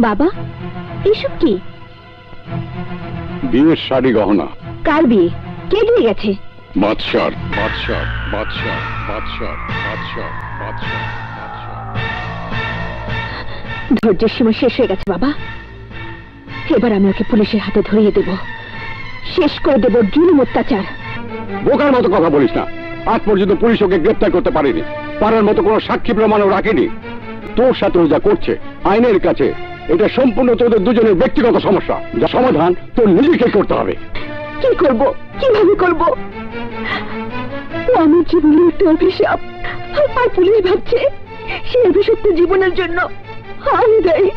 বাবা, এসব কি? বিয়ের শাড়ি গহনা। কার বিয়ে? কে দিয়ে গেছে? বাদশার বাদশার বাদশার বাদশার বাদশার বাদশার বাদশার। ধৈর্যের সীমা শেষ হয়ে গেছে বাবা। এবার আমি ওকে পুলিশের হাতে ধরিয়ে দেব, শেষ করে দেব জুলুম অত্যাচার। বোকার মতো কথা বলিস না। আজ পর্যন্ত পুলিশ ওকে গ্রেপ্তার করতে পারেনি, পারার মতো কোনো সাক্ষী প্রমাণও রাখেনি। তোর সাথে যা করছে আইনের কাছে এটা সম্পূর্ণ তোদের দুজনের ব্যক্তিগত সমস্যা, যা সমাধান তোর নিজেকে করতে হবে। কি করব, কিভাবে করব? ও আমার জীবনের একটা অভিশাপ, আর পুলিশ ভাবছে সে অভিশপ্ত জীবনের জন্য আমি দায়ী।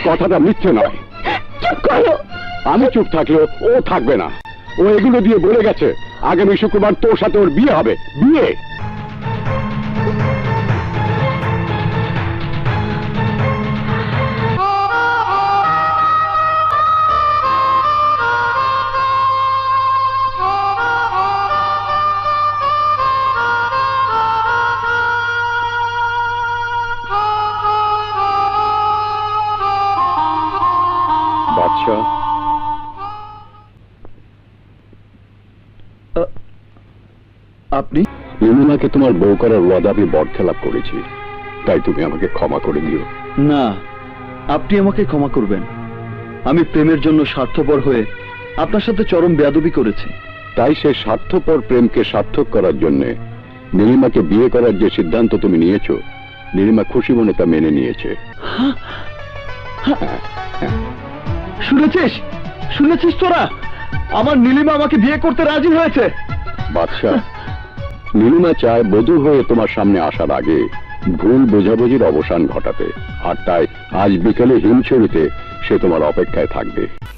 কথাটা মিথ্যে নয়। চুপ করো। আমি চুপ থাকলেও ও থাকবে না। ও এগুলো দিয়ে বলে গেছে আগামী শুক্রবার তোর সাথে ওর বিয়ে হবে। বিয়ে? বাদশা, আপনি? ইমুনাকে তোমার বউ করার ওয়াদা আমি বরখেলাপ করেছি, তাই তুমি আমাকে ক্ষমা করে দিও। না, আপনি আমাকে ক্ষমা করবেন। আমি প্রেমের জন্য স্বার্থপর হয়ে আপনার সাথে চরম বেয়াদবি করেছি। তাই সে স্বার্থপর প্রেমকে সার্থক করার জন্য নীলিমাকে বিয়ে করার যে সিদ্ধান্ত তুমি নিয়েছো, নীলিমা খুশি মনে তা মেনে নিয়েছে। শুনেছিস? শুনেছিস তোরা? আমার নীলিমা আমাকে বিয়ে করতে রাজি হয়েছে। বাদশা, নীলিমা চায় বধূ হয়ে তোমার সামনে আসার আগে ভুল বোঝাবুঝির অবসান ঘটাতে, আর তাই আজ বিকেলে হিমছড়িতে সে তোমার অপেক্ষায় থাকবে।